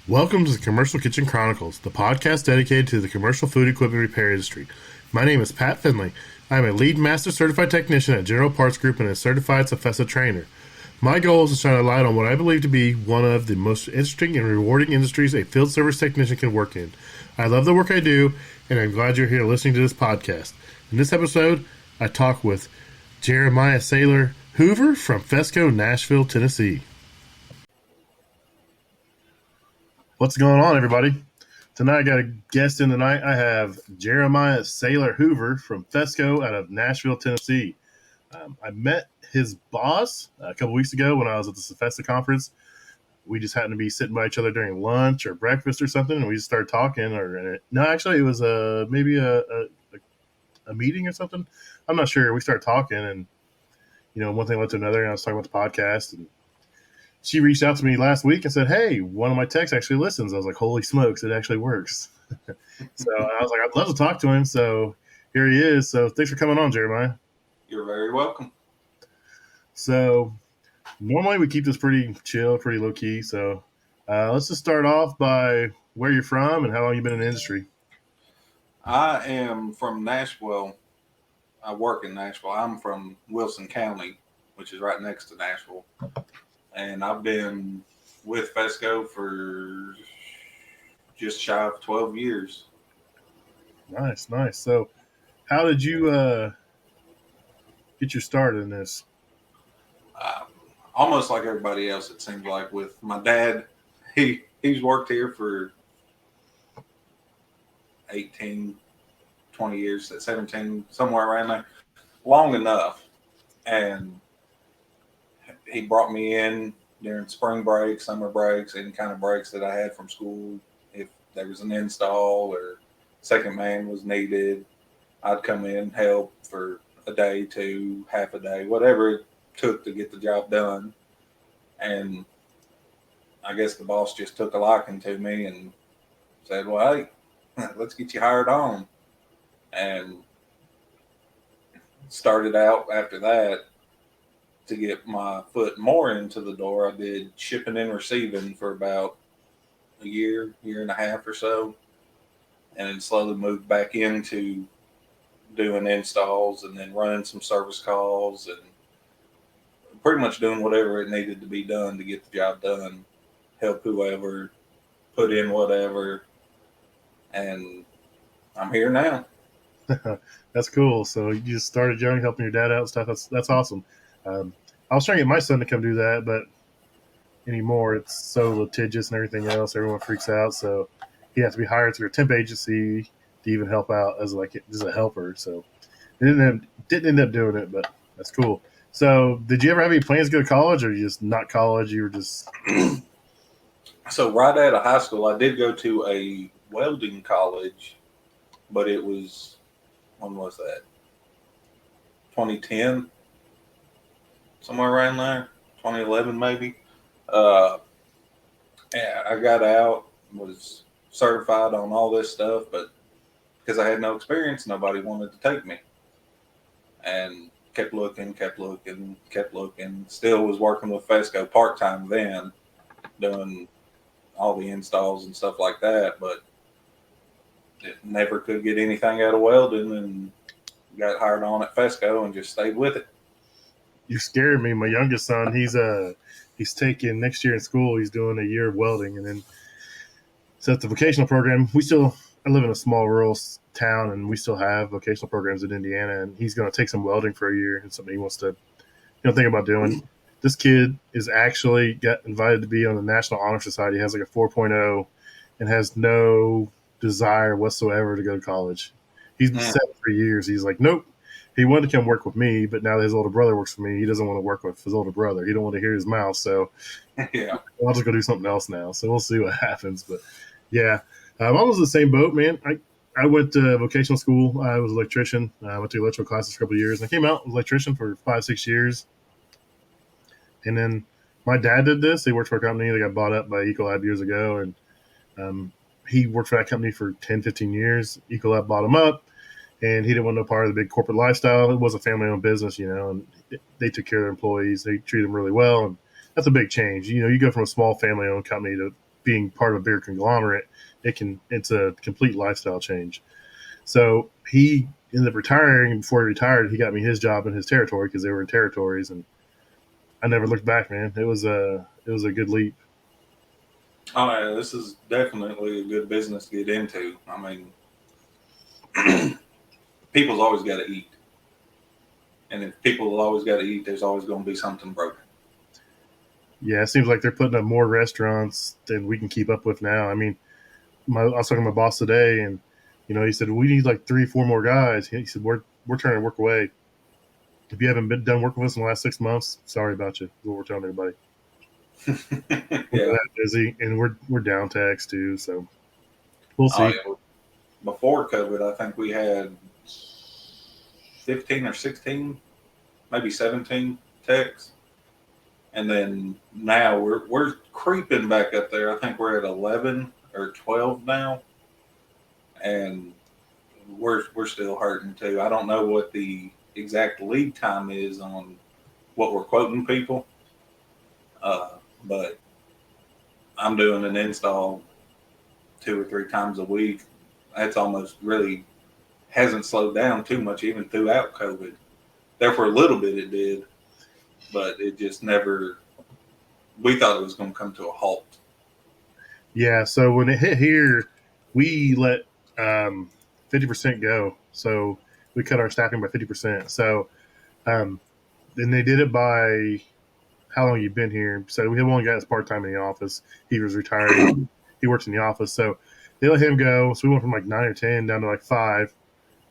Welcome to the Commercial Kitchen Chronicles, the podcast dedicated to the commercial food equipment repair industry. My name is Pat Finley. I am a lead master certified technician at General Parts Group and a certified FESCO trainer. My goal is to shine a light on what I believe to be one of the most interesting and rewarding industries a field service technician can work in. I love the work I do, and I'm glad you're here listening to this podcast. In this episode, I talk with Jermiah Saylor-Hoover from FESCO, Nashville, Tennessee. What's going on, everybody? Tonight I got a guest in tonight. I have Jermiah Saylor-Hoover from FESCO out of Nashville, Tennessee. I met his boss a couple weeks ago when I was at the FESCO conference. We just happened to be sitting by each other during lunch or breakfast or something, and we just started talking. It was maybe a meeting or something. I'm not sure. We started talking, and one thing led to another, and I was talking about the podcast, and she reached out to me last week and said, "Hey, one of my techs actually listens." I was like, "Holy smokes, it actually works." So I was like, "I'd love to talk to him." So here he is. So thanks for coming on, Jermiah. You're very welcome. So normally we keep this pretty chill, pretty low key. So let's just start off by where you're from and how long you've been in the industry. I am from Nashville. I work in Nashville. I'm from Wilson County, which is right next to Nashville. And I've been with FESCO for just shy of 12 years. Nice. So how did you get your start in this? Almost like everybody else, it seems like, with my dad. He's worked here for 18, 20 years, 17, somewhere around there, long enough. And he brought me in during spring break, summer breaks, any kind of breaks that I had from school. If there was an install or second man was needed, I'd come in and help for a day, two, half a day, whatever it took to get the job done. And I guess the boss just took a liking to me and said, "Well, hey, let's get you hired on." And started out after that to get my foot more into the door. I did shipping and receiving for about a year and a half or so, and then slowly moved back into doing installs and then running some service calls and pretty much doing whatever it needed to be done to get the job done, help whoever, put in whatever, and I'm here now. That's cool. So you just started young, helping your dad out and stuff. That's awesome. I was trying to get my son to come do that, but anymore it's so litigious and everything else. Everyone freaks out, so he has to be hired through a temp agency to even help out as just a helper. So didn't end up doing it, but that's cool. So did you ever have any plans to go to college, or you just not college? You were just So right out of high school, I did go to a welding college, but it was, when was that? 2010, somewhere around there, 2011 maybe. And I got out, was certified on all this stuff, but because I had no experience, nobody wanted to take me. And kept looking. Still was working with FESCO part-time then, doing all the installs and stuff like that, but never could get anything out of welding, and got hired on at FESCO and just stayed with it. You scared me. My youngest son, he's taking next year in school. He's doing a year of welding, and then so it's the vocational program. I live in a small rural town, and we still have vocational programs in Indiana. And he's going to take some welding for a year. It's something he wants to, think about doing. This kid is actually got invited to be on the National Honor Society. He has like a 4.0 and has no desire whatsoever to go to college. He's been set for years. He's like, nope. He wanted to come work with me, but now that his older brother works for me, he doesn't want to work with his older brother. He don't want to hear his mouth. So Yeah, I'll just go do something else now. So we'll see what happens. But yeah, I was in the same boat, man. I went to vocational school. I was an electrician. I went to electrical classes for a couple of years. And I came out as an electrician for 5-6 years. And then my dad did this. He worked for a company that got bought up by Ecolab years ago. And he worked for that company for 10-15 years. Ecolab bought him up. And he didn't want no part of the big corporate lifestyle. It was a family-owned business, and they took care of their employees. They treated them really well, and that's a big change. You go from a small family-owned company to being part of a bigger conglomerate, it's a complete lifestyle change. So he ended up retiring. Before he retired, he got me his job in his territory because they were in territories, and I never looked back, man. It was a good leap. Oh yeah, this is definitely a good business to get into. I mean, people's always got to eat, and if people always got to eat, there's always going to be something broken. Yeah, it seems like they're putting up more restaurants than we can keep up with now. I mean, I was talking to my boss today, and he said we need like 3, 4 more guys. He said we're turning work away. If you haven't been done working with us in the last 6 months, sorry about you. Is what we're telling everybody. We're Yeah. that busy, and we're down tax too. So we'll Oh see. yeah. Before COVID, I think we had 15 or 16, maybe 17 techs, and then now we're creeping back up there. I think we're at 11 or 12 now, and we're still hurting too. I don't know what the exact lead time is on what we're quoting people, but I'm doing an install 2 or 3 times a week. That's almost really hasn't slowed down too much even throughout COVID. There for a little bit it did, but it just never. We thought it was going to come to a halt. Yeah. So when it hit here, we let 50% go. So we cut our staffing by 50%. So um, and they did it by how long you've been here. So we have one guy that's part time in the office. He was retiring. He works in the office. So they let him go. So we went from like 9 or 10 down to like 5.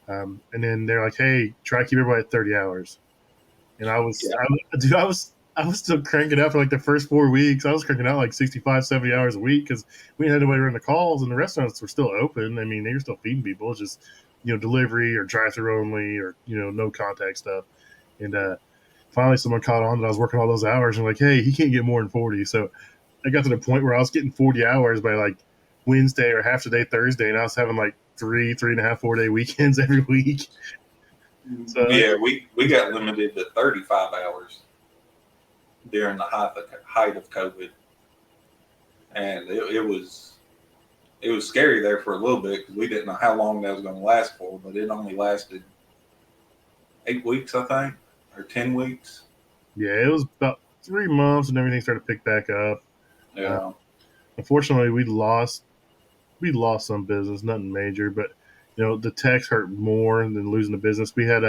And then they're like, "Hey, try to keep everybody at 30 hours." And Yeah. dude, I was still cranking out for like the first 4 weeks. I was cranking out like 65, 70 hours a week because we had nobody running the calls, and the restaurants were still open. I mean, they were still feeding people. It's just delivery or drive through only, or no contact stuff. And finally, someone caught on that I was working all those hours, and like, "Hey, he can't get more than 40." So I got to the point where I was getting 40 hours by like Wednesday or half the day Thursday, and I was having like 3.5, 4 day weekends every week. So Yeah, we got limited to 35 hours during the height of COVID, and it was scary there for a little bit because we didn't know how long that was going to last for, but it only lasted 8 weeks, I think, or 10 weeks. yeah, it was about 3 months, and everything started to pick back up. Uh, Yeah, Unfortunately, we lost some business, nothing major, but the techs hurt more than losing the business. We had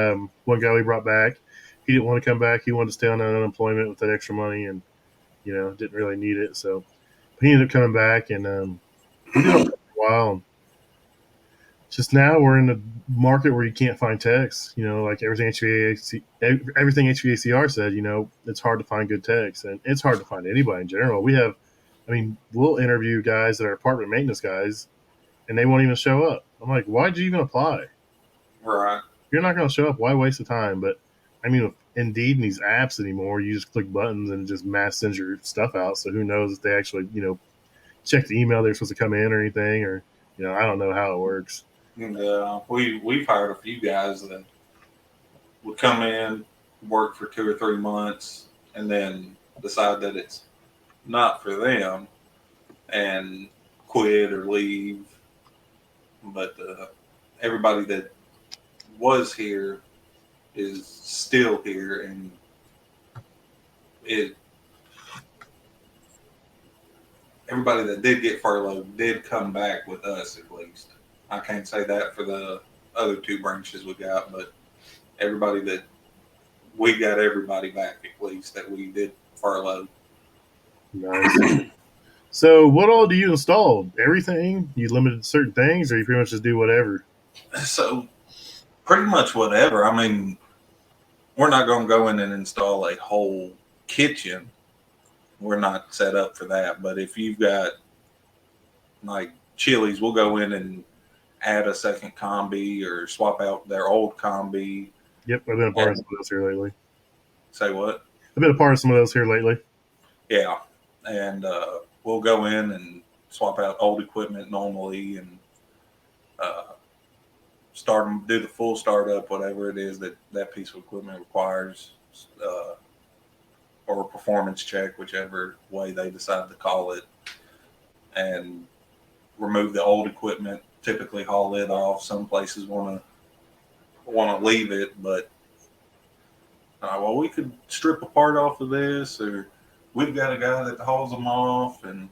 one guy we brought back. He didn't want to come back. He wanted to stay on unemployment with that extra money, and didn't really need it. So he ended up coming back, and we did it for a while. And just now we're in a market where you can't find techs. Like everything HVACR said. It's hard to find good techs, and it's hard to find anybody in general. I mean, we'll interview guys that are apartment maintenance guys, and they won't even show up. I'm like, why'd you even apply? right. If you're not going to show up, why waste the time? But I mean, with Indeed and these apps anymore, you just click buttons and it just mass sends your stuff out. So who knows if they actually, check the email they're supposed to come in or anything, or I don't know how it works. Yeah, we've hired a few guys that would come in, work for 2 or 3 months, and then decide that it's not for them and quit or leave. But everybody that was here is still here, and it everybody that did get furloughed did come back with us at least. I can't say that for the other 2 branches we got, but everybody that we got everybody back at least that we did furlough. Nice. So, what all do you install? Everything? You limited to certain things, or you pretty much just do whatever? So pretty much whatever. I mean, we're not going to go in and install a whole kitchen. We're not set up for that. But if you've got like Chili's, we'll go in and add a second combi or swap out their old combi. Yep, I've been a part of And some of those here lately. say what? I've been a part of some of those here lately. Yeah. And we'll go in and swap out old equipment normally and start them, do the full startup, whatever it is that that piece of equipment requires, or a performance check, whichever way they decide to call it. and remove the old equipment. Typically haul it off. Some places want to leave it, but well, we could strip a part off of this, or we've got a guy that hauls them off, and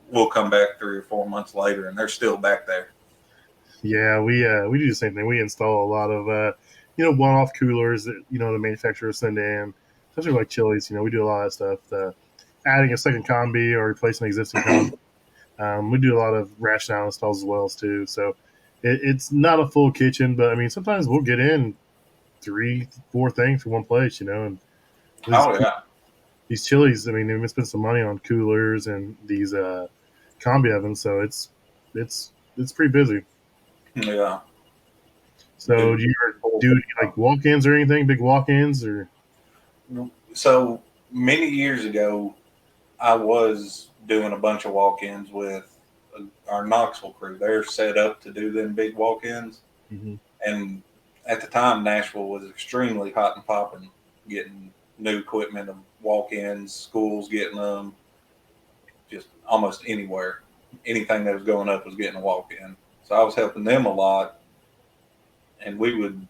we'll come back 3 or 4 months later, and they're still back there. Yeah, we do the same thing. We install a lot of one-off coolers that the manufacturers send in, especially like Chili's. We do a lot of stuff. Adding a second combi or replacing an existing combi. We do a lot of rationale installs as well too. So it's not a full kitchen, but I mean sometimes we'll get in 3, 4 things for one place, and these Chili's. I mean, they've been spending some money on coolers and these combi ovens, so it's pretty busy. Yeah. So do you do any, like walk-ins or anything? Big walk-ins or? So many years ago, I was doing a bunch of walk-ins with our Knoxville crew. They're set up to do them big walk-ins, and at the time, Nashville was extremely hot and popping, getting new equipment of walk-ins, schools getting them, just almost anywhere. Anything that was going up was getting a walk-in. So I was helping them a lot, and we would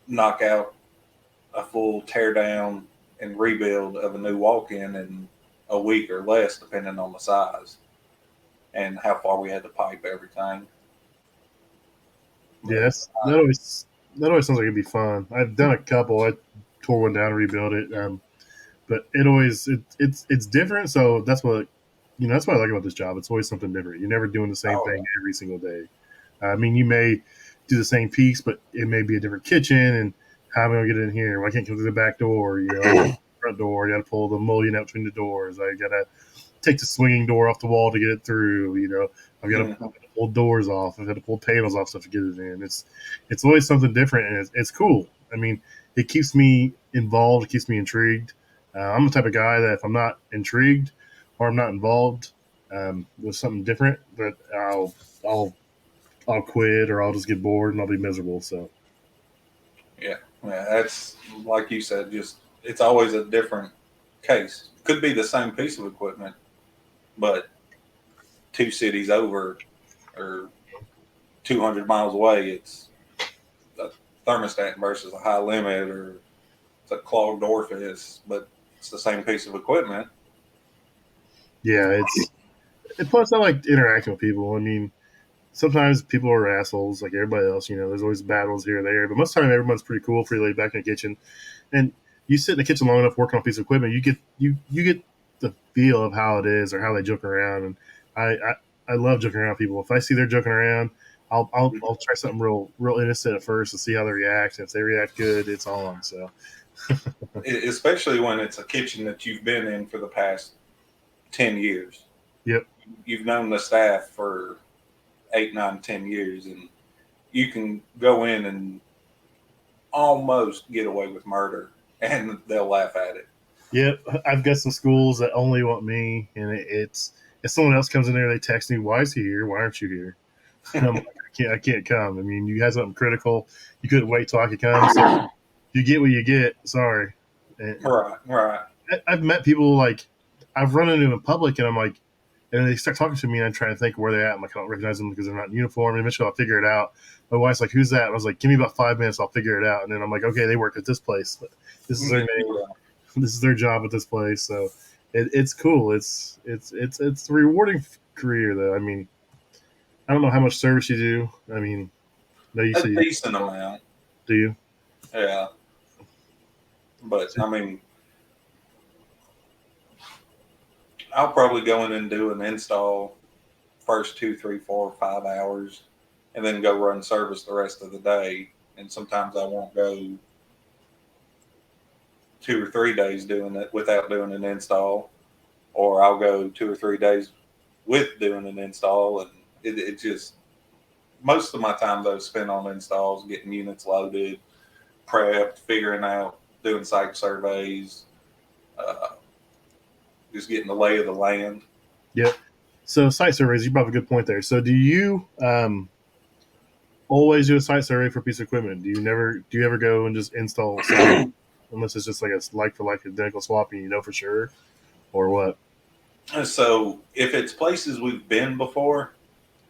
knock out a full tear down and rebuild of a new walk-in in a week or less, depending on the size and how far we had to pipe everything. Yes, that always sounds like it'd be fun. I've done a couple. I tore one down and rebuilt it, but it's different. So that's what that's what I like about this job. It's always something different. You're never doing the same thing every single day. I mean, you may do the same piece, but it may be a different kitchen. And how am I going to get in here? Well, I can't come through the back door. Front door. You got to pull the mullion out between the doors. I got to take the swinging door off the wall to get it through. I've got to pull doors off. I've got to pull panels off stuff to get it in. It's always something different, and it's cool. I mean, it keeps me involved. It keeps me intrigued. I'm the type of guy that if I'm not intrigued or I'm not involved with something different, that I'll quit or I'll just get bored and I'll be miserable. So, yeah, that's like you said. Just it's always a different case. Could be the same piece of equipment, but 2 cities over or 200 miles away, it's a thermostat versus a high limit, or it's a clogged orifice, but it's the same piece of equipment. Yeah, plus I like interacting with people. I mean, sometimes people are assholes like everybody else. There's always bad ones here or there, but most of the time everyone's pretty cool, pretty laid back in the kitchen. And you sit in the kitchen long enough working on a piece of equipment, you get the feel of how it is or how they joke around. And I love joking around with people. If I see they're joking around, I'll try something real innocent at first to see how they react. And if they react good, it's on. So, especially when it's a kitchen that you've been in for the past 10 years. Yep. You've known the staff for 8, 9, 10 years, and you can go in and almost get away with murder, and they'll laugh at it. Yep. I've got some schools that only want me, and it's if someone else comes in there, they text me, "Why is he here? Why aren't you here?" And I'm like, I can't come. I mean, you had something critical. You couldn't wait till I could come. So you get what you get. Sorry. And right. I've met people like I've run into them in public, and I'm like, and they start talking to me, and I'm trying to think where they're at. I'm like, I don't recognize them because they're not in uniform. And eventually, I'll figure it out. My wife's like, "Who's that?" I was like, "Give me about 5 minutes, I'll figure it out." And then I'm like, "Okay, they work at this place. This is their name. This is their job at this place." So it's cool. It's a rewarding career, though. I mean, I don't know how much service you do. I mean, no, you a say decent amount. Do you? Yeah, but I mean, I'll probably go in and do an install first 2, 3, 4, 5 hours, and then go run service the rest of the day. And sometimes I won't go 2 or 3 days doing it without doing an install, or I'll go 2 or 3 days with doing an install. And it just, most of my time though spent on installs, getting units loaded, prepped, figuring out, doing site surveys, just getting the lay of the land. Yep. So site surveys, you brought up a good point there. So do you always do a site survey for a piece of equipment? Do you ever go and just install something unless it's just like a like for like identical swap and you know for sure, or what? So if it's places we've been before,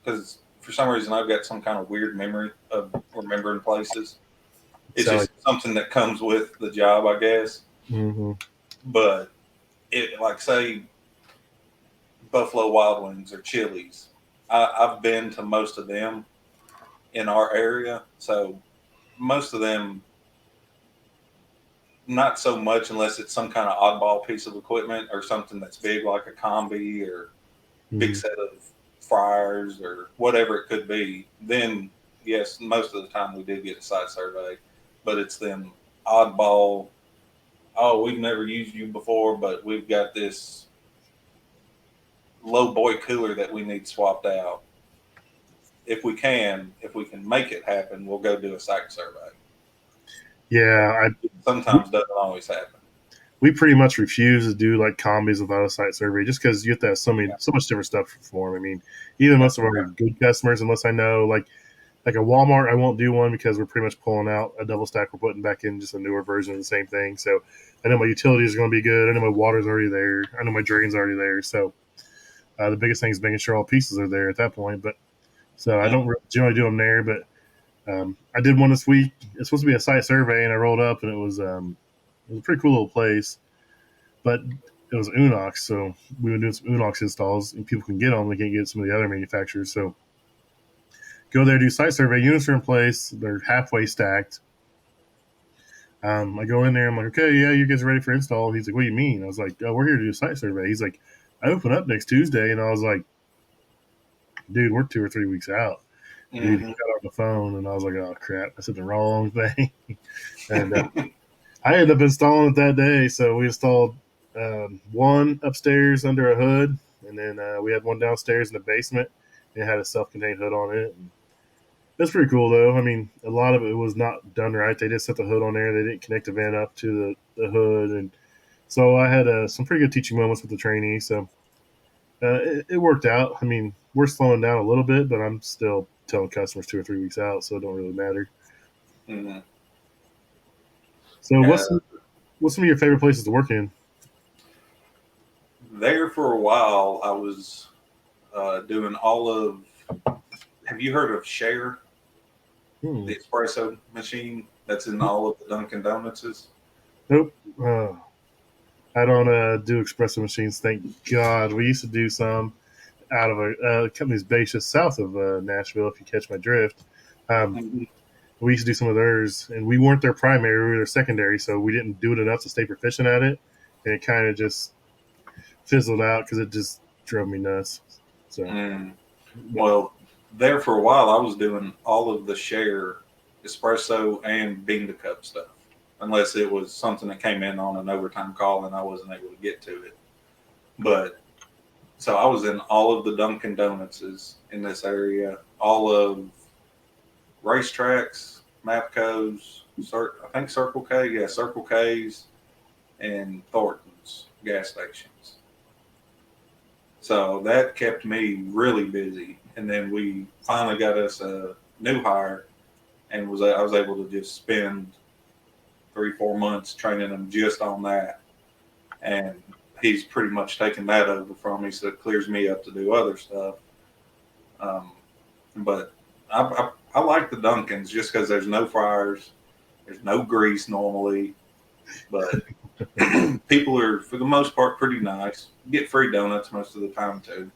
because for some reason I've got some kind of weird memory of remembering places. It's So like, just something that comes with the job, I guess. mm-hmm. But it, like, say, Buffalo Wild Wings or Chili's. I've been to most of them in our area, so most of them not so much unless it's some kind of oddball piece of equipment or something that's big like a combi or big Mm-hmm. set of fryers or whatever it could be. Then yes, most of the time we did get a site survey, but it's them oddball. Oh, we've never used you before, but we've got this low boy cooler that we need swapped out. If we can make it happen, we'll go do a site survey. Yeah, we, Sometimes doesn't always happen. we pretty much refuse to do like combis without a site survey, just because you have to have Yeah, so much different stuff for them. I mean, even most of our good customers, unless I know like a Walmart, I won't do one because we're pretty much pulling out a double stack. We're putting back in just a newer version of the same thing. So I know my utilities are going to be good. I know my water's already there. I know my drain's already there. So the biggest thing is making sure all pieces are there at that point. But so I yeah. don't generally do them there. But I did one this week. It's supposed to be a site survey, and I rolled up, and it was a pretty cool little place. But it was Unox, so we were doing some Unox installs, and people can get them. They can't get some of the other manufacturers. So go there, do site survey. Units are in place. They're halfway stacked. I go in there. I'm like, okay, yeah, you guys are ready for install. He's like, what do you mean? I was like, oh, we're here to do a site survey. He's like, I open up next Tuesday, and I was like, dude, we're 2 or 3 weeks out. Dude, he Mm-hmm. got on the phone, and I was like, oh crap, I said the wrong thing. And I ended up installing it that day. So we installed one upstairs under a hood, and then we had one downstairs in the basement. And it had a self-contained hood on it. And that's pretty cool, though. I mean, a lot of it was not done right. They just set the hood on there. They didn't connect the vent up to the hood, and so I had some pretty good teaching moments with the trainee. So it worked out. I mean, we're slowing down a little bit, but I'm still telling customers 2 or 3 weeks out, so it don't really matter. Mm-hmm. So Yeah. what's some of your favorite places to work in? There for a while, I was doing all of. Have you heard of Share, Hmm. the espresso machine that's in all of the Dunkin' Donuts? Nope. I don't do espresso machines. Thank God. We used to do some out of a company's based just south of Nashville. If you catch my drift, um, Mm-hmm. we used to do some of theirs, and we weren't their primary; we were their secondary. So we didn't do it enough to stay proficient at it, and it kind of just fizzled out because it just drove me nuts. So, Mm. but Well, there for a while, I was doing all of the Share espresso and bean to cup stuff, unless it was something that came in on an overtime call and I wasn't able to get to it. But so I was in all of the Dunkin' Donuts in this area, all of racetracks, Mapco's, I think Circle K, yeah, Circle K's, and Thornton's gas stations. So that kept me really busy. And then we finally got us a new hire, and I was able to just spend 3 4 months training him just on that. And he's pretty much taken that over from me, so it clears me up to do other stuff. Um, but I like the Dunkins just because there's no fryers, there's no grease normally, but people are for the most part pretty nice. You get free donuts most of the time too.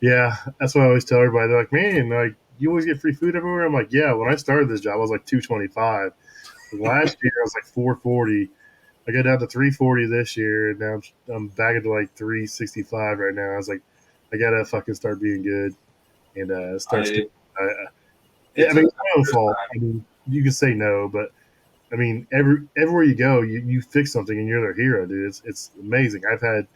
yeah, that's what I always tell everybody. They're like, man, like you always get free food everywhere. I'm like, yeah. When I started this job, I was like 225. Last year, I was like 440. I got down to 340 this year, and now I'm back to like 365 right now. I was like, I gotta fucking start being good and start. It, I it's a mean, it's my own dangerous fault. time. I mean, you can say no, but I mean, everywhere you go, you fix something and you're their hero, dude. It's amazing. I've had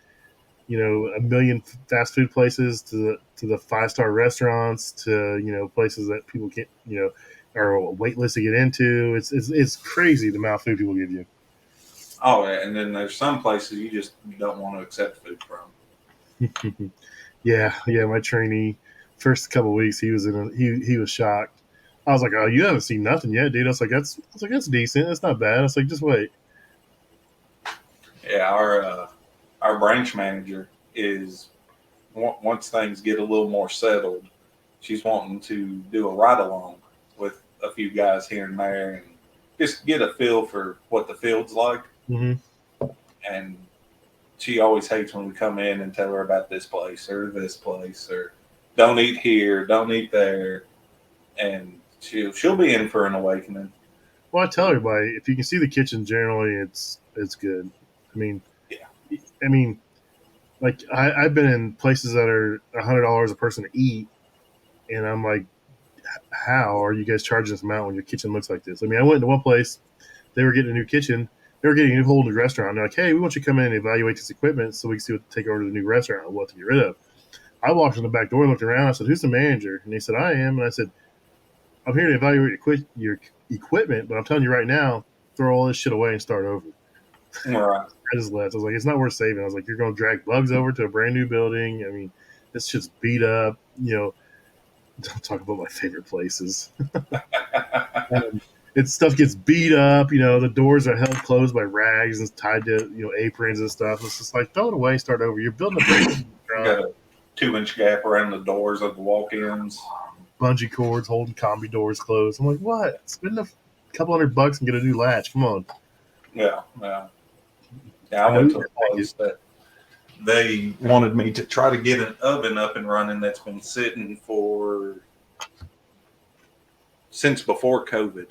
a million fast food places to the 5-star restaurants to places that people can't are waitlist to get into. It's crazy the amount of food people give you. Oh, yeah, and then there's some places you just don't want to accept food from. Yeah. My trainee, first couple of weeks, he was he was shocked. I was like, "Oh, you haven't seen nothing yet, dude." I was like, "That's decent. That's not bad." I was like, "Just wait." Yeah, our our branch manager is, once things get a little more settled, she's wanting to do a ride along with a few guys here and there and just get a feel for what the field's like. Mm-hmm. And she always hates when we come in and tell her about this place or don't eat here, don't eat there. And she'll be in for an awakening. Well, I tell everybody, if you can see the kitchen, generally it's good. Yeah. I mean, like I've been in places that are $100 a person to eat, and I'm like, how are you guys charging this amount when your kitchen looks like this? I mean, I went to one place, they were getting a new kitchen, they were getting a whole new restaurant. They're like, hey, we want you to come in and evaluate this equipment so we can see what to take over to the new restaurant and what to get rid of. I walked in the back door and looked around. I said, who's the manager? And they said, I am. And I said, I'm here to evaluate your equipment, but I'm telling you right now, throw all this shit away and start over. All right. I just left. I was like, it's not worth saving. I was like, you're going to drag bugs over to a brand new building. I mean, this shit's beat up. Don't talk about my favorite places. Stuff gets beat up. The doors are held closed by rags and tied to aprons and stuff. It's just like, throw it away, start over. You're building a brand new got a 2-inch gap around the doors of the walk-ins. Bungee cords holding combi doors closed. I'm like, what? Spend a couple $100 and get a new latch. Come on. Yeah. I went to a place that they wanted me to try to get an oven up and running that's been sitting since before COVID.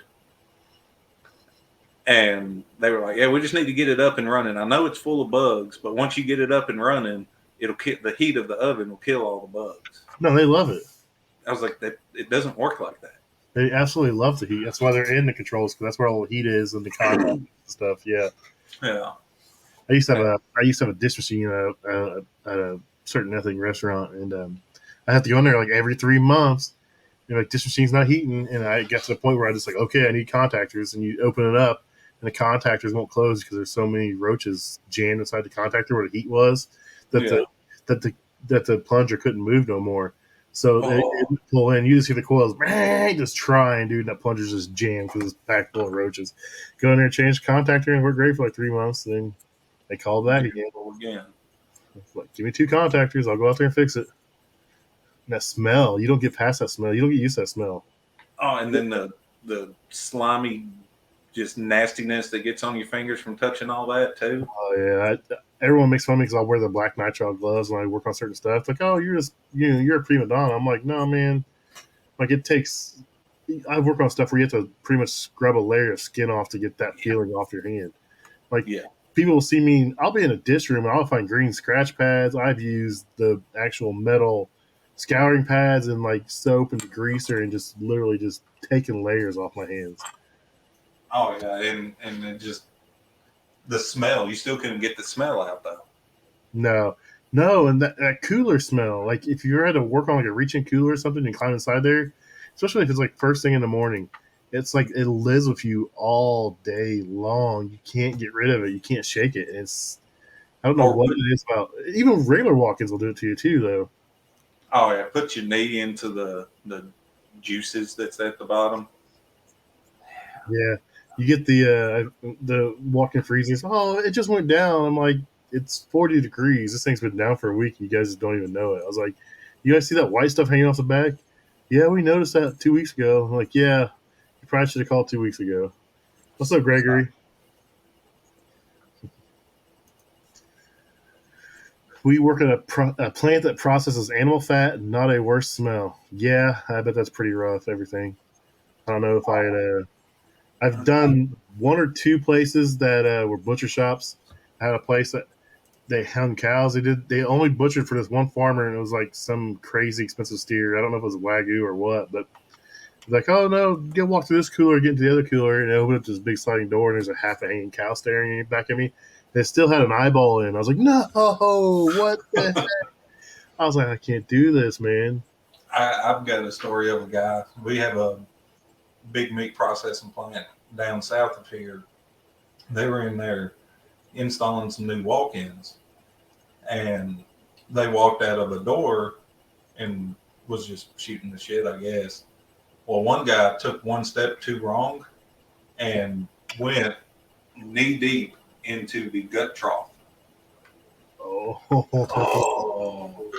And they were like, yeah, we just need to get it up and running. I know it's full of bugs, but once you get it up and running, the heat of the oven will kill all the bugs. No, they love it. I was like, it doesn't work like that. They absolutely love the heat. That's why they're in the controls, because that's where all the heat is and the contact and stuff. Yeah. Yeah. I used to have a dish machine at a certain ethnic restaurant, and I have to go in there like every 3 months. Like, dish machine's not heating, and I get to the point where I just like, okay, I need contactors, and you open it up, and the contactors won't close because there's so many roaches jammed inside the contactor where the heat was that the plunger couldn't move no more. So it would pull in. You just hear the coils just trying, dude. And that plunger's just jammed because it's packed full of roaches. Go in there, change the contactor, and we're great for like 3 months. Then they call back again. Like, give me 2 contactors. I'll go out there and fix it. And that smell, you don't get past that smell. You don't get used to that smell. Oh, and then the slimy, just nastiness that gets on your fingers from touching all that too. Oh yeah, everyone makes fun of me because I wear the black nitrile gloves when I work on certain stuff. It's like, oh, you're a prima donna. I'm like, no, man. Like, it takes. I work on stuff where you have to pretty much scrub a layer of skin off to get that feeling off your hand. Like, people will see me. I'll be in a dish room and I'll find green scratch pads. I've used the actual metal scouring pads and like soap and degreaser and just literally just taking layers off my hands. Oh yeah, and it just the smell. You still couldn't get the smell out though. No, and that cooler smell. Like, if you're at to work on like a reach-in cooler or something and climb inside there, especially if it's like first thing in the morning, it's like it lives with you all day long. You can't get rid of it. You can't shake it. I don't know what it is about. Even regular walk-ins will do it to you too, though. Oh yeah, put your knee into the juices that's at the bottom. Yeah, you get the walk-in freezing. Oh, it just went down. I'm like, it's 40 degrees. This thing's been down for a week. You guys just don't even know it. I was like, you guys see that white stuff hanging off the back? Yeah, we noticed that 2 weeks ago. I'm like, yeah, you probably should have called 2 weeks ago. What's up, Gregory? We work at a plant that processes animal fat, not a worse smell. Yeah, I bet that's pretty rough, everything. I don't know if I've done 1 or 2 places that were butcher shops. I had a place that they hung cows. They only butchered for this one farmer, and it was like some crazy expensive steer. I don't know if it was Wagyu or what, but like, oh no, go walk through this cooler, get into the other cooler, and open up this big sliding door, and there's a half a hanging cow staring back at me. They still had an eyeball in. I was like, no, what the heck? I was like, I can't do this, man. I've got a story of a guy. We have a big meat processing plant down south of here. They were in there installing some new walk-ins, and they walked out of a door and was just shooting the shit, I guess. Well, one guy took one step too wrong and went knee deep into the gut trough. Oh,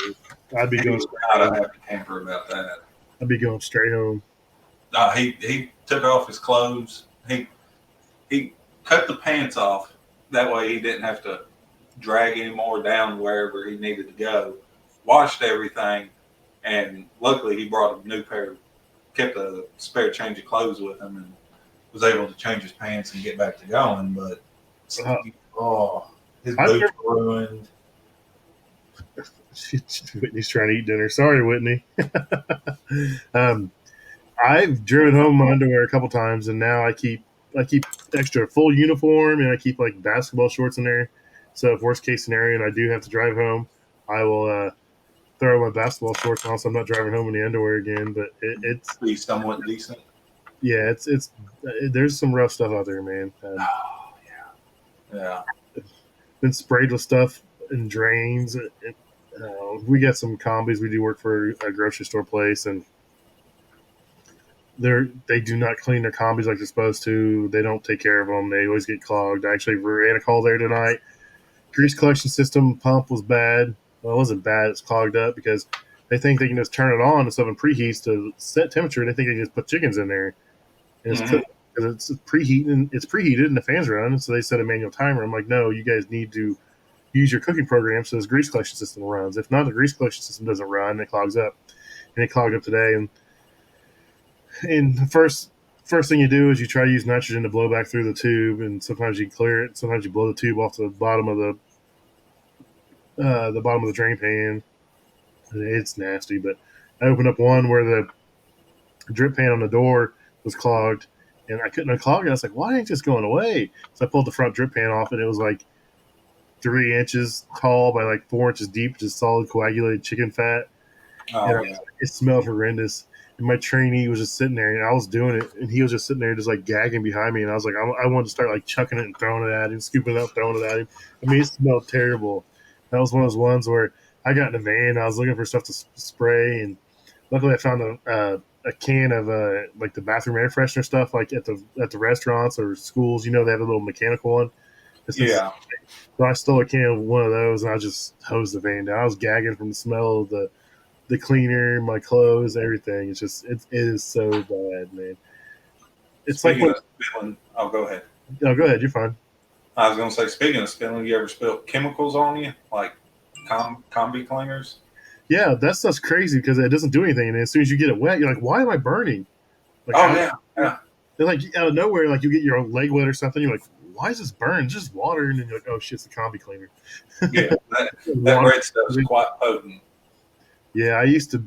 I'd be he going was straight not a home. happy camper about that. I'd be going straight home. He took off his clothes. He cut the pants off. That way he didn't have to drag any more down wherever he needed to go. Washed everything, and luckily he brought a new pair. Kept a spare change of clothes with him, and was able to change his pants and get back to going. But his I've boots were ruined. Whitney's trying to eat dinner. Sorry, Whitney. I've driven home my underwear a couple times, and now I keep extra full uniform, and I keep like basketball shorts in there. So if worst case scenario, and I do have to drive home, I will throw my basketball shorts on, so I'm not driving home in the underwear again. But it's Be somewhat decent. yeah, there's some rough stuff out there, man. Oh yeah. Been sprayed with stuff in drains. We got some combis. We do work for a grocery store place, and they do not clean their combis like they're supposed to. They don't take care of them. They always get clogged. I actually ran a call there tonight. Grease collection system pump was bad. Well, it wasn't bad. It's clogged up because they think they can just turn it on instead of preheats to set temperature. They think they can just put chickens in there, and it's cooked because it's preheating. It's preheated and the fans run. So they set a manual timer. I'm like, no, you guys need to use your cooking program so this grease collection system runs. If not, the grease collection system doesn't run. It clogs up, and it clogged up today. And the first thing you do is you try to use nitrogen to blow back through the tube, and sometimes you clear it. Sometimes you blow the tube off the bottom of the drain pan. It's nasty, but I opened up one where the drip pan on the door was clogged, and I couldn't unclog it. I was like, why ain't this going away? So I pulled the front drip pan off, and it was like 3 inches tall by like 4 inches deep, just solid coagulated chicken fat. It smelled horrendous. And my trainee was just sitting there, and I was doing it, and he was just sitting there, just like gagging behind me. And I was like, I wanted to start like chucking it and throwing it at him, scooping it up, throwing it at him. I mean, it smelled terrible. That was one of those ones where I got in the van, I was looking for stuff to spray, and luckily I found a can of like the bathroom air freshener stuff, like at the restaurants or schools. You know, they have a little mechanical one. Yeah. So I stole a can of one of those, and I just hosed the van down. I was gagging from the smell of the cleaner, my clothes, everything. It's just it is so bad, man. It's speaking like of spilling, go ahead. No, go ahead. You're fine. I was gonna say, speaking of spilling, you ever spilled chemicals on you, like combi cleaners? Yeah, that stuff's crazy because it doesn't do anything, and as soon as you get it wet, you're like, "Why am I burning?" Like, yeah. They're like out of nowhere, like you get your leg wet or something. You're like, "Why is this burn? It's just water," and then you're like, "Oh shit, it's a combi cleaner." Yeah, that red stuff's quite potent. Yeah, I used to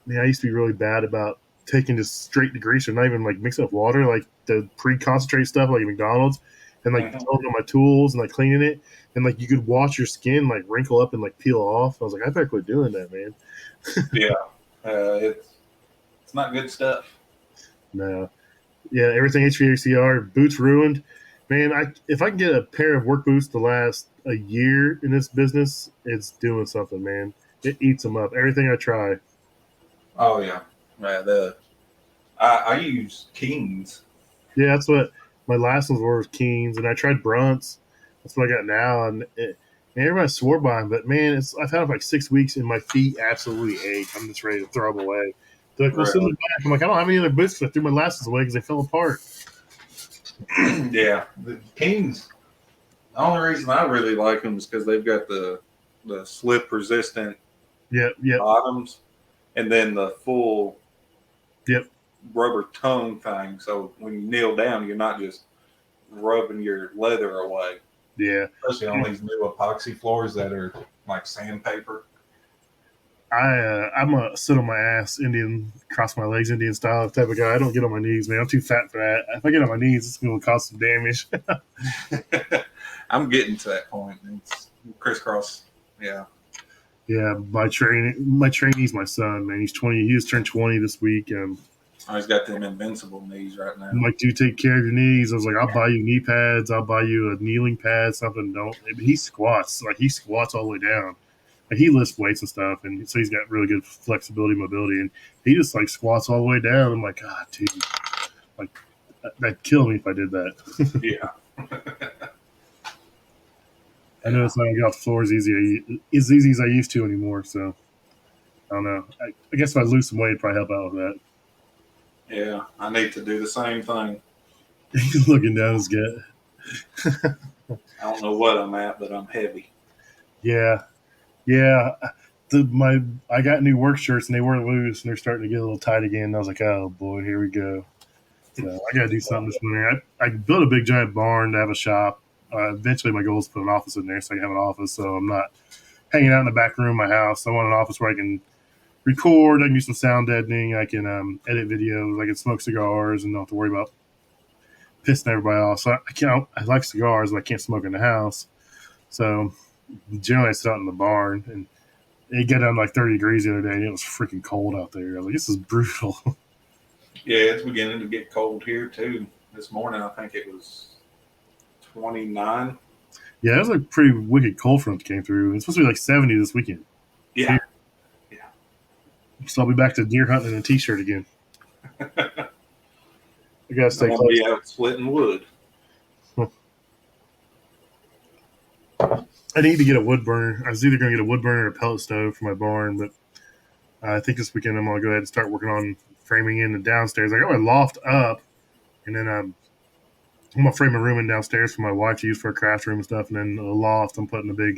be really bad about taking just straight degreaser, not even like mixing up water, like the pre-concentrate stuff, like at McDonald's, and like throwing it on my tools and like cleaning it, and like you could watch your skin like wrinkle up and like peel off. I was like, I better quit doing that, man. It's not good stuff. No, yeah, everything HVACR, boots ruined. Man, if I can get a pair of work boots to last a year in this business, it's doing something, man. It eats them up. Everything I try. Oh yeah, I use Kings. Yeah, that's what my last ones were, was Keens, and I tried Brunts. That's what I got now, and everybody swore by them. But man, I've had them for like 6 weeks, and my feet absolutely ache. I'm just ready to throw them away. They're like, "Well, send them back." I'm like, I don't have any other boots because I threw my last ones away because they fell apart. Yeah, the Kings. The only reason I really like them is because they've got the slip resistant bottoms, and then the full rubber tongue thing. So when you kneel down, you're not just rubbing your leather away. Yeah, especially on these new epoxy floors that are like sandpaper. I'm a sit on my ass Indian, cross my legs Indian style type of guy. I don't get on my knees, man. I'm too fat for that. If I get on my knees, it's going to cause some damage. I'm getting to that point. It's crisscross. Yeah. Yeah, my trainee's my son, man. He's 20. He just turned 20 this week. He's got them invincible knees right now. I'm like, do you take care of your knees? I was like, I'll buy you knee pads. I'll buy you a kneeling pad, something. Don't. He squats. Like, he squats all the way down. Like, he lifts weights and stuff, and so he's got really good flexibility, mobility, and he just, like, squats all the way down. I'm like, God, dude. Like, that'd kill me if I did that. Yeah. I noticed I don't get off the floor as easy as I used to anymore. So I don't know. I guess if I lose some weight, it'd probably help out with that. Yeah, I need to do the same thing. Looking down is good. I don't know what I'm at, but I'm heavy. Yeah, yeah. I got new work shirts and they weren't loose and they're starting to get a little tight again. And I was like, oh boy, here we go. So I got to do something this winter. I built a big giant barn to have a shop. Eventually, my goal is to put an office in there so I can have an office. So I'm not hanging out in the back room of my house. I want an office where I can record. I can do some sound editing. I can edit videos. I can smoke cigars and don't have to worry about pissing everybody off. So I can't. I like cigars, but I can't smoke in the house. So generally, I sit out in the barn, and it got down to like 30 degrees the other day, and it was freaking cold out there. I was like, this is brutal. Yeah, it's beginning to get cold here too. This morning, I think it was 29. Yeah, it was like pretty wicked cold front that came through. It's supposed to be like 70 this weekend. Yeah, yeah. So I'll be back to deer hunting in a t-shirt again. I gotta stay I'm gonna close. be out splitting wood. I need to get a wood burner. I was either going to get a wood burner or a pellet stove for my barn, but I think this weekend I'm going to go ahead and start working on framing in the downstairs. I got my loft up, and then I'm going to frame a room in downstairs for my wife to use for a craft room and stuff, and then the loft I'm putting a big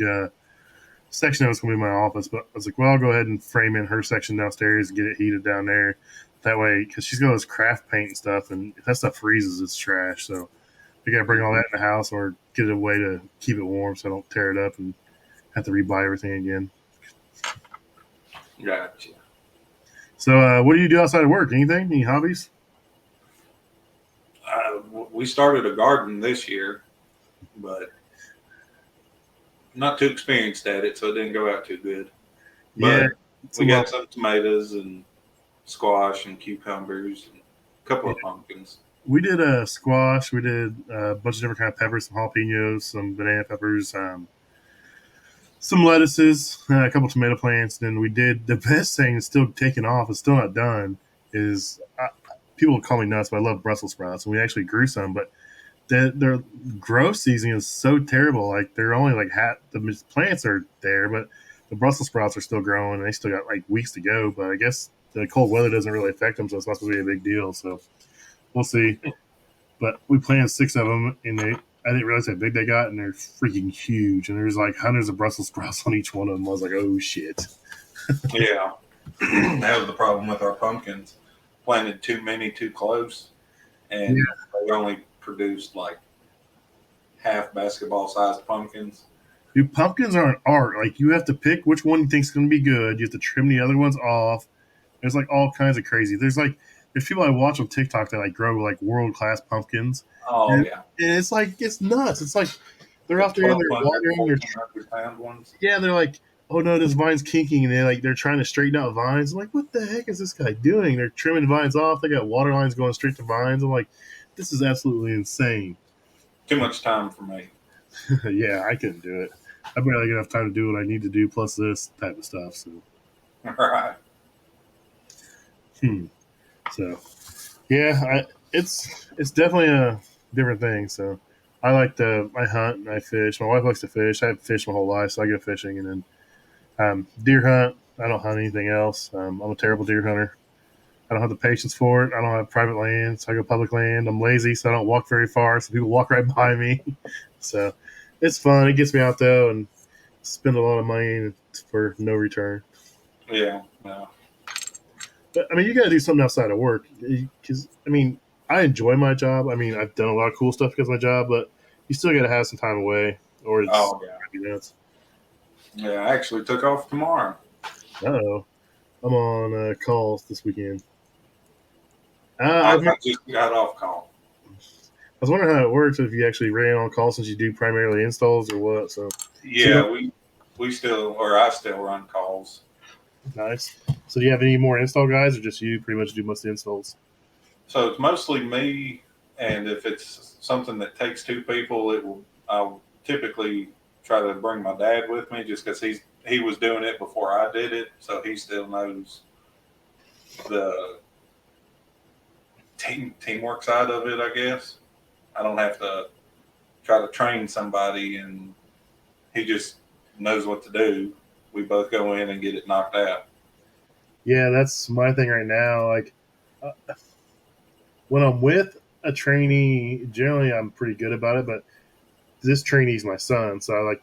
section of it's going to be my office. But I was like, well, I'll go ahead and frame in her section downstairs and get it heated down there. That way, because she's got this craft paint and stuff, and if that stuff freezes, it's trash. So I got to bring all that in the house or get a way to keep it warm so I don't tear it up and have to rebuy everything again. Gotcha. So, what do you do outside of work? Anything? Any hobbies? We started a garden this year, but not too experienced at it, so it didn't go out too good. Yeah, But we got some tomatoes and squash and cucumbers and a couple of pumpkins. we did a squash. We did a bunch of different kind of peppers, some jalapenos, some banana peppers, some lettuces, a couple tomato plants. And then we did the best thing that's still taking off. It's still not done. Is people call me nuts, but I love Brussels sprouts, and we actually grew some. But their growth season is so terrible. Like they're only like the plants are there, but the Brussels sprouts are still growing, and they still got like weeks to go. But I guess the cold weather doesn't really affect them, so it's not supposed to be a big deal. So we'll see. But we planted 6 of them, and I didn't realize how big they got, and they're freaking huge. And there's like hundreds of Brussels sprouts on each one of them. I was like, oh shit. Yeah, that was the problem with our pumpkins. Planted too many too close, and they only produced like half basketball sized pumpkins. Dude, pumpkins are an art. Like you have to pick which one you think's going to be good. You have to trim the other ones off. There's like all kinds of crazy. There's people I watch on TikTok that like grow like world class pumpkins. Oh And, yeah, and it's like it's nuts. It's like they're out there and they're 1,200, watering. 1,400 pound ones. They're like, oh no, this vine's kinking, and they're trying to straighten out vines. I'm like, what the heck is this guy doing? They're trimming vines off. They got water lines going straight to vines. I'm like, this is absolutely insane. Too much time for me. Yeah, I couldn't do it. I barely get enough time to do what I need to do, plus this type of stuff. So, All right. So yeah, it's definitely a different thing. So I hunt and I fish. My wife likes to fish. I've fished my whole life, so I go fishing, and then deer hunt. I don't hunt anything else. I'm a terrible deer hunter. I don't have the patience for it. I don't have private land, so I go public land. I'm lazy, so I don't walk very far, so people walk right by me. So it's fun. It gets me out though, and spend a lot of money for no return. Yeah. No. But I mean, you got to do something outside of work because I mean, I enjoy my job. I mean, I've done a lot of cool stuff because of my job, but you still got to have some time away, or it's Oh yeah. nuts. Yeah. I actually took off tomorrow. Oh, I'm on calls this weekend. I I just got off call. was wondering how it works if you actually ran on call since you do primarily installs or what. So Yeah, we still, or I still run calls. nice. So do you have any more install guys, or just you pretty much do most of the installs? So it's mostly me, and if it's something that takes 2 people, I'll typically try to bring my dad with me just because he was doing it before I did it, so he still knows the teamwork side of it, I guess. I don't have to try to train somebody, and he just knows what to do. We both go in and get it knocked out. Yeah, that's my thing right now. Like when I'm with a trainee, generally I'm pretty good about it, but this trainee's my son, so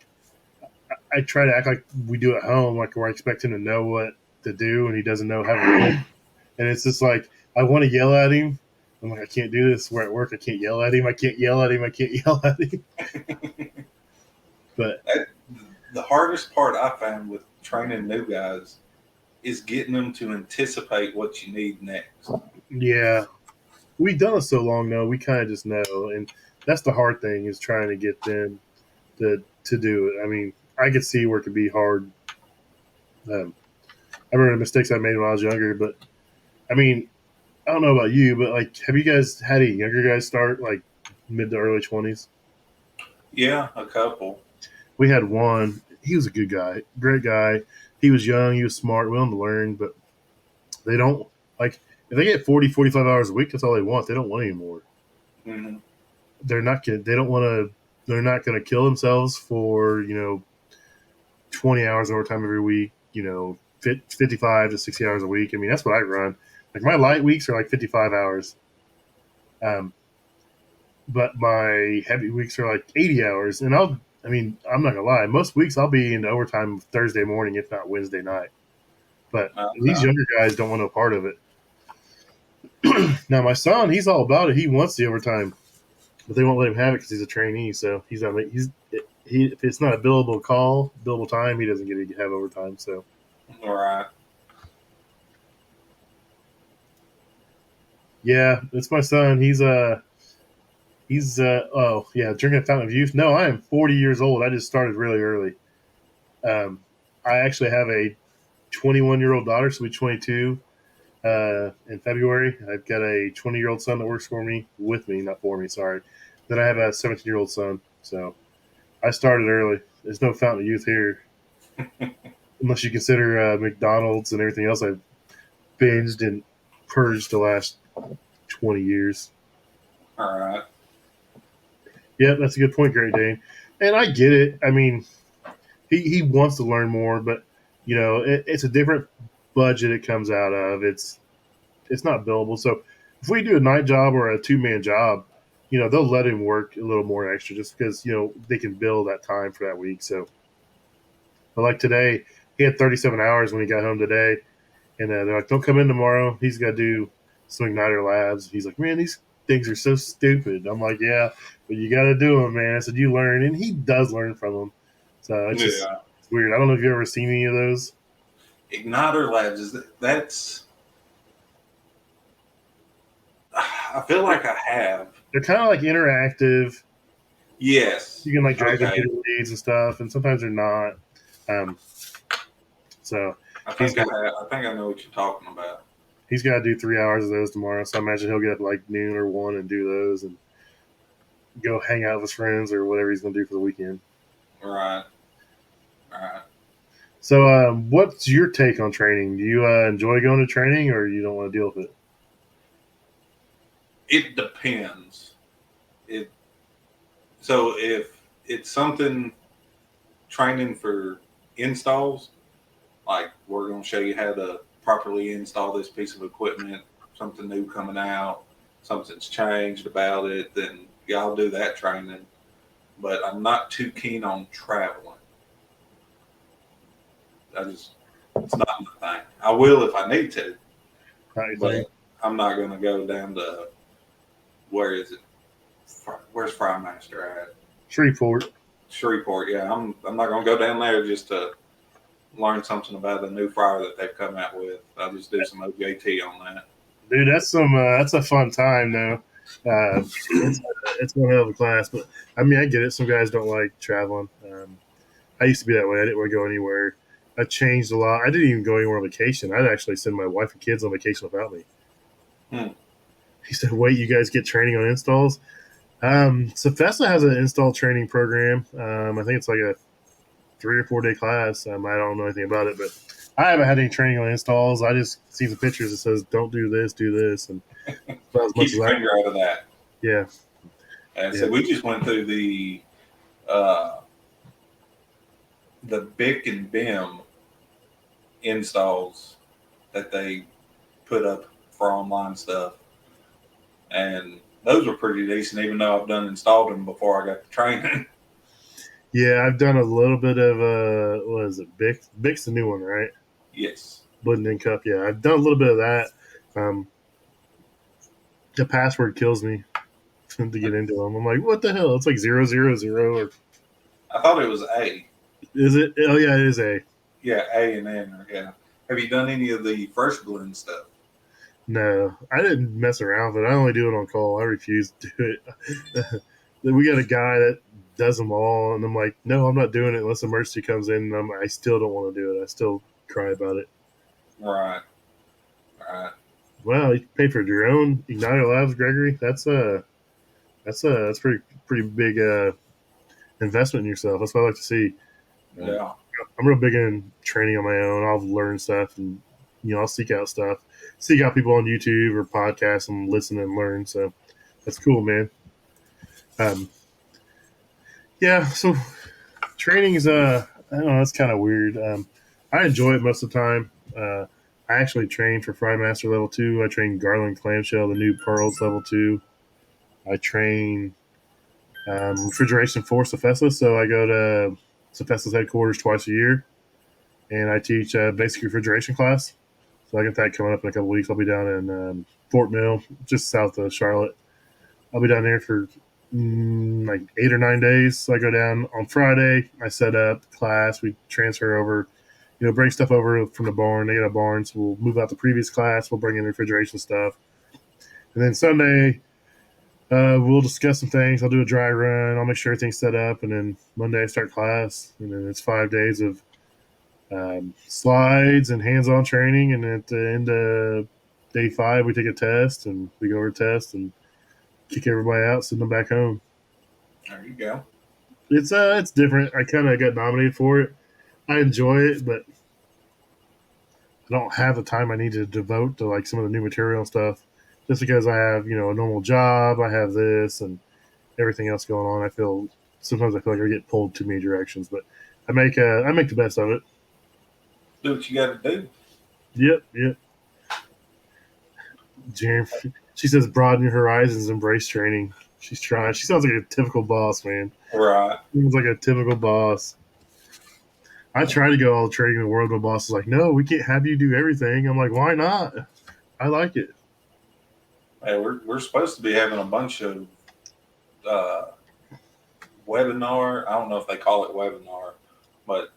I try to act like we do at home, like where I expect him to know what to do, and he doesn't know how to do it. And it's just like I want to yell at him. I'm like, I can't do this. We're at work. I can't yell at him. I can't yell at him. I can't yell at him. But the hardest part I found with training new guys is getting them to anticipate what you need next. yeah, we've done it so long though. We kind of just know, and that's the hard thing is trying to get them to do it. I mean, I could see where it could be hard. I remember the mistakes I made when I was younger, but I mean, I don't know about you, but like, have you guys had any younger guys start like mid to early 20s? Yeah, a couple. We had one. He was a good guy, great guy. He was young, he was smart, willing to learn, but they don't like if they get 40, 45 hours a week, that's all they want. They don't want any more. Mm-hmm. They're not gonna. They don't want to. They're not going to kill themselves for 20 hours overtime every week. 55 to 60 hours a week. I mean, that's what I run. Like my light weeks are like 55 hours. But my heavy weeks are like 80 hours. And I'm not going to lie. Most weeks I'll be in overtime Thursday morning, if not Wednesday night. But these younger guys don't want no part of it. Now, my son, he's all about it. He wants the overtime, but they won't let him have it because he's a trainee. So if it's not a billable time, he doesn't get to have overtime. So. All right. Yeah, it's my son. He's drinking a fountain of youth. No, I am 40 years old. I just started really early. I actually have a 21-year-old daughter, so we'll be 22 in February. I've got a 20-year-old son that works with me, not for me, sorry. Then I have a 17-year-old son. So I started early. There's no fountain of youth here. Unless you consider McDonald's and everything else I've binged and purged the last 20 years. All right. Yeah, that's a good point, Great Dane. And I get it. I mean, he wants to learn more, but it's a different budget it comes out of. It's not billable. So if we do a night job or a 2-man job, they'll let him work a little more extra just because they can bill that time for that week. So, but like today, he had 37 hours when he got home today, and they're like, "Don't come in tomorrow. He's got to do some igniter labs." He's like, "Man, these things are so stupid." I'm like, "Yeah, but you got to do them, man." I said, "You learn," and he does learn from them. So it's just it's weird. I don't know if you've ever seen any of those. Igniter labs that's. I feel like I have. They're kind of like interactive. Yes. You can like drag them through the leads and stuff, and sometimes they're not. So I think I know what you're talking about. He's got to do 3 hours of those tomorrow, so I imagine he'll get up like noon or 1 and do those and go hang out with his friends or whatever he's going to do for the weekend. Right. All right. So what's your take on training? Do you enjoy going to training or you don't want to deal with it? It depends. So if it's something training for installs, like we're going to show you how to properly install this piece of equipment, something new coming out, something's changed about it, then yeah, I'll do that training. But I'm not too keen on traveling. It's not my thing. I will if I need to, but I'm not going to go down to, where is it? Where's Frymaster at? Shreveport, yeah. I'm not going to go down there just to learn something about the new fryer that they've come out with. I'll just do some OJT on that. Dude, that's a fun time though. It's one hell of a class, but I mean, I get it. Some guys don't like traveling. I used to be that way. I didn't want to go anywhere. I changed a lot. I didn't even go anywhere on vacation. I'd actually send my wife and kids on vacation without me. He said, "Wait, you guys get training on installs?" So FESCO has an install training program. I think it's like a 3 or 4 day class. I don't know anything about it, but I haven't had any training on installs. I just see the pictures that says, "Don't do this, and keep your finger out of that. Yeah. And so we just went through the the Bic and Bim installs that they put up for online stuff, and those were pretty decent. Even though I've installed them before I got the training. Yeah, I've done a little bit of what is it? Bic's the new one, right? Yes. Blending Cup. Yeah, I've done a little bit of that. The password kills me to get into them. I'm like, what the hell? It's like 000 or I thought it was A. is it? Oh yeah, it is A. Yeah, A and N. Yeah. Have you done any of the first blend stuff? No, I didn't mess around with it. I only do it on call. I refuse to do it. We got a guy that does them all, and I'm like, no, I'm not doing it unless emergency comes in. And I still don't want to do it. I still cry about it. Right. Right. Well, you pay for your own Igniter Labs, Gregory. That's pretty big investment in yourself. That's what I like to see. Yeah. I'm real big in training on my own. I'll learn stuff, and I'll seek out stuff, seek out people on YouTube or podcasts, and listen and learn. So that's cool, man. Yeah. So training is I don't know. That's kind of weird. I enjoy it most of the time. I actually trained for Fry Master Level 2. I trained Garland Clamshell, the new Pearls Level 2. I train refrigeration for FESCO, so I go to FESCO's headquarters twice a year, and I teach a basic refrigeration class. So I got that coming up in a couple weeks. I'll be down in Fort Mill, just south of Charlotte. I'll be down there for like 8 or 9 days. So I go down on Friday. I set up class. We transfer over, bring stuff over from the barn. They got a barn, so we'll move out the previous class. We'll bring in refrigeration stuff. And then Sunday, we'll discuss some things. I'll do a dry run. I'll make sure everything's set up. And then Monday, I start class. And then it's 5 days of slides and hands-on training. And at the end of day 5, we take a test. And we go over a test and kick everybody out, send them back home. There you go. It's different. I kind of got nominated for it. I enjoy it, but I don't have the time I need to devote to like some of the new material and stuff. Just because I have, a normal job, I have this and everything else going on. Sometimes I feel like I get pulled too many directions, but I make the best of it. Do what you got to do. Yep. Jeremy, she says broaden your horizons, embrace training. She's trying. She sounds like a typical boss, man. Right. Sounds like a typical boss. I try to go all the training in the world, but boss is like, no, we can't have you do everything. I'm like, why not? I like it. Hey, we're supposed to be having a bunch of webinar. I don't know if they call it webinar, but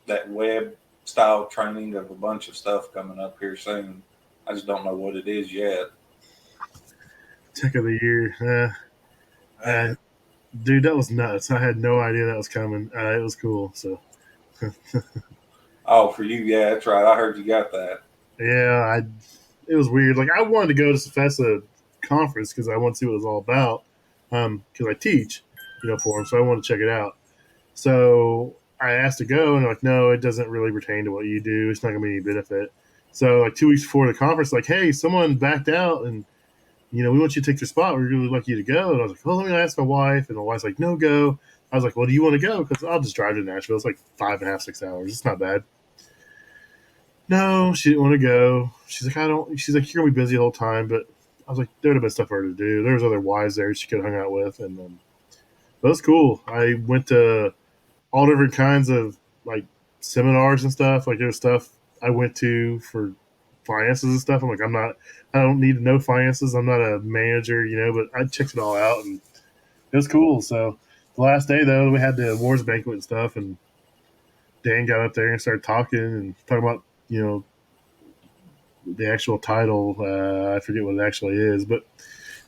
that web style training of a bunch of stuff coming up here soon. I just don't know what it is yet. Tech of the year. Dude, that was nuts. I had no idea that was coming. It was cool. So. Oh, for you, yeah, that's right. I heard you got that. Yeah, it was weird. Like I wanted to go to FESA conference because I want to see what it was all about. Because I teach, for them, so I want to check it out. So I asked to go, and they're like, no, it doesn't really pertain to what you do. It's not going to be any benefit. So like 2 weeks before the conference, like, hey, someone backed out, and we want you to take their spot. We're really like you to go. And I was like, well, let me ask my wife. And my wife's like, no, go. I was like, well, do you want to go? Because I'll just drive to Nashville. It's like 5.5, 6 hours. It's not bad. No, she didn't want to go. She's like, I don't. She's like, you're gonna be busy the whole time. But I was like, there would have been stuff for her to do. There was other wives there she could have hung out with, and but it was cool. I went to all different kinds of like seminars and stuff. Like there's stuff I went to for finances and stuff. I'm like, I don't need to know finances. I'm not a manager, but I checked it all out and it was cool. So the last day though, we had the awards banquet and stuff, and Dan got up there and started talking about, the actual title. I forget what it actually is, but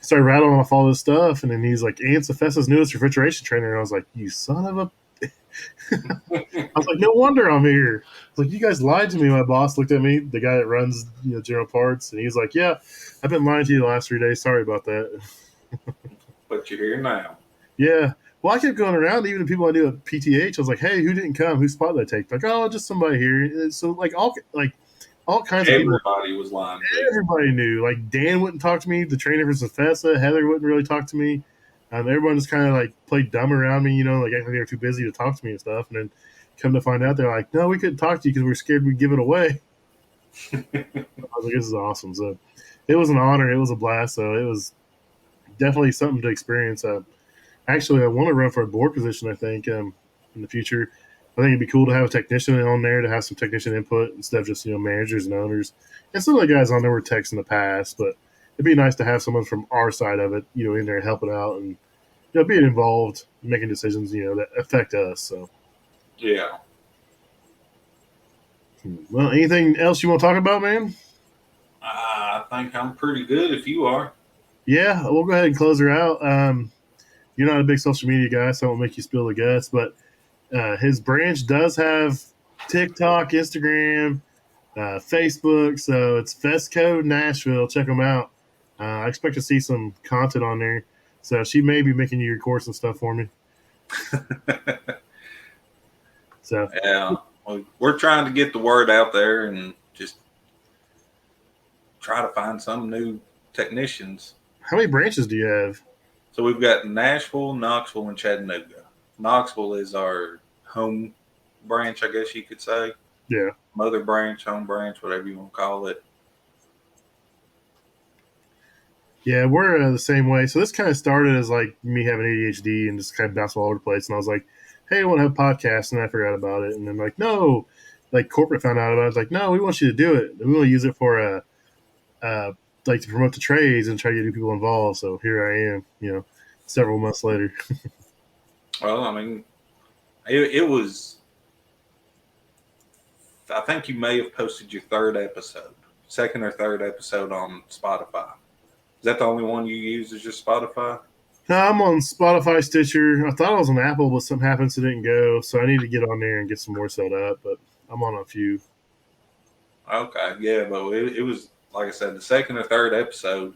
started rattling off all this stuff, and then he's like, "Ant's FESCO's newest refrigeration trainer," and I was like, "You son of a!" I was like, "No wonder I'm here." I was like, "You guys lied to me." My boss looked at me, the guy that runs General Parts, and he's like, "Yeah, I've been lying to you the last 3 days. Sorry about that." But you're here now. Yeah. Well, I kept going around, even the people I knew at PTH. I was like, "Hey, who didn't come? Whose spot did I take?" Like, "Oh, just somebody here." So all kinds of people. Everybody was lying. Everybody knew. Like Dan wouldn't talk to me. The trainer for FESA, Heather wouldn't really talk to me. Everyone just kind of like played dumb around me, like acting like they were too busy to talk to me and stuff. And then Come to find out, they're like, no, we couldn't talk to you because we were scared we'd give it away. I was like, this is awesome. So it was an honor. It was a blast. So it was definitely something to experience. Actually, I want to run for a board position, I think, in the future. I think it'd be cool to have a technician on there to have some technician input instead of just, managers and owners. And some of the guys on there were techs in the past, but it'd be nice to have someone from our side of it, in there helping out and, being involved, making decisions, that affect us. So, Yeah. well, anything else you want to talk about, man? I think I'm pretty good if you are. Yeah, we'll go ahead and close her out. You're not a big social media guy, so I won't make you spill the guts, but his branch does have TikTok, Instagram, Facebook, so it's FESCO Nashville. Check them out. I expect to see some content on there. So she may be making you record some stuff for me. So yeah, we're trying to get the word out there and just try to find some new technicians. How many branches do you have? So we've got Nashville, Knoxville, and Chattanooga. Knoxville is our home branch, I guess you could say. Yeah. Mother branch, home branch, whatever you want to call it. Yeah, we're the same way. So this kind of started as like me having ADHD and just kind of bounced all over the place. And I was like, hey, I want to have a podcast. And I forgot about it. And then like, no, like corporate found out about it. I was like, no, we want you to do it. We want to use it for like to promote the trades and try to get new people involved. So here I am, several months later. Well, I mean, it was, I think you may have posted your second or third episode on Spotify. Is that the only one you use as your Spotify? No, I'm on Spotify, Stitcher. I thought I was on Apple, but something happened, so it didn't go. So I need to get on there and get some more set up, but I'm on a few. Okay, yeah, but it was, like I said, the second or third episode,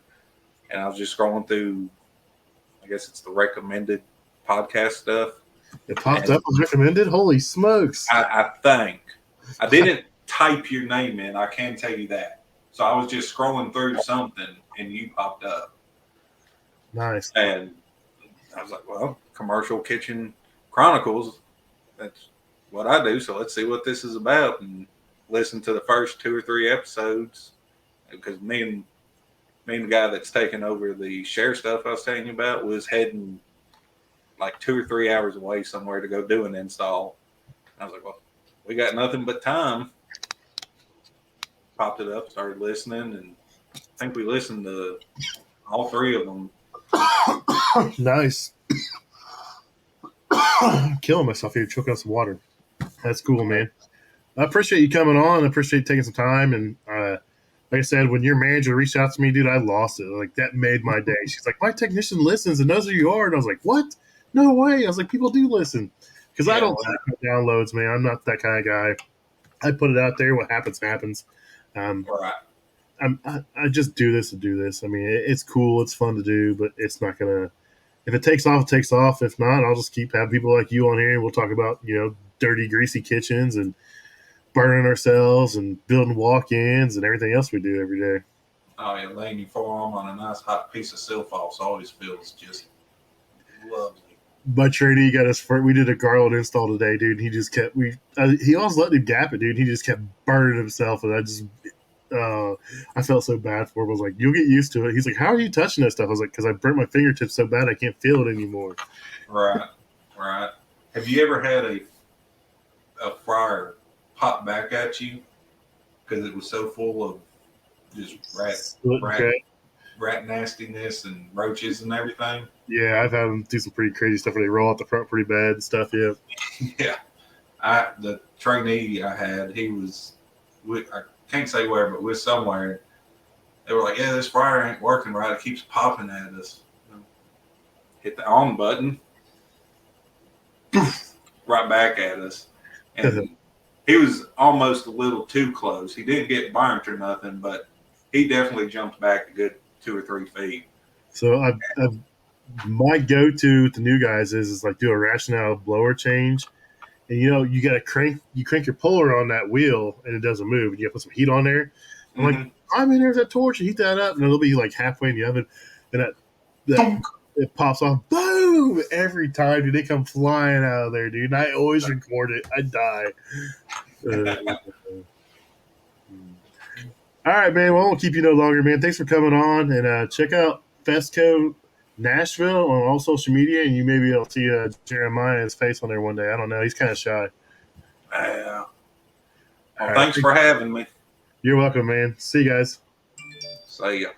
and I was just scrolling through, I guess it's the recommended podcast stuff. It popped up as recommended? Holy smokes. I think. I didn't type your name in, I can tell you that. So I was just scrolling through something, and you popped up. Nice. And I was like, well, Commercial Kitchen Chronicles, that's what I do, so let's see what this is about. And listen to the first 2 or 3 episodes, because me and the guy that's taking over the share stuff I was telling you about was heading like 2 or 3 hours away somewhere to go do an install. And I was like, well, we got nothing but time. Popped it up, started listening, and I think we listened to all 3 of them. Nice. I'm killing myself here, choking on some water. That's cool, man. I appreciate you coming on. I appreciate taking some time. And like I said, when your manager reached out to me, dude, I lost it. Like, that made my day. She's like, my technician listens and knows who you are. And I was like, what? No way. I was like, people do listen. Because I don't have downloads, man. I'm not that kind of guy. I put it out there. What happens, happens. Right. I just do this to do this. I mean, it's cool. It's fun to do, but it's not going to – if it takes off, it takes off. If not, I'll just keep having people like you on here, and we'll talk about, dirty, greasy kitchens and burning ourselves and building walk-ins and everything else we do every day. Oh, yeah, laying your forearm on a nice hot piece of silphos always feels just lovely. My trainee got us – we did a garland install today, dude. And he just kept – he always let him gap it, dude. He just kept burning himself, and I felt so bad for him. I was like, you'll get used to it. He's like, how are you touching that stuff? I was like, because I burnt my fingertips so bad I can't feel it anymore. Right. Have you ever had a fryer pop back at you because it was so full of just rat nastiness and roaches and everything? Yeah, I've had them do some pretty crazy stuff where they roll out the front pretty bad and stuff, yeah. Yeah. The trainee I had, he was I can't say where, but we're somewhere. They were like, yeah, this fryer ain't working right. It keeps popping at us. Hit the on button. Poof, right back at us. And he was almost a little too close. He didn't get burnt or nothing, but he definitely jumped back a good 2 or 3 feet. So my go-to with the new guys is like do a rationale blower change. And, you got to crank your puller on that wheel, and it doesn't move. And you got to put some heat on there. I'm like, I'm in there with that torch. You heat that up, and it'll be like halfway in the oven. And that it pops off. Boom! boom every time, dude. They come flying out of there, dude. And I always record it. I die. All right, man. Well, I won't keep you no longer, man. Thanks for coming on, and check out FESCO Nashville on all social media, and you maybe will see Jeremiah's face on there one day. I don't know. He's kind of shy. Yeah. Well, All thanks right. for having me. You're welcome, man. See you guys. See ya.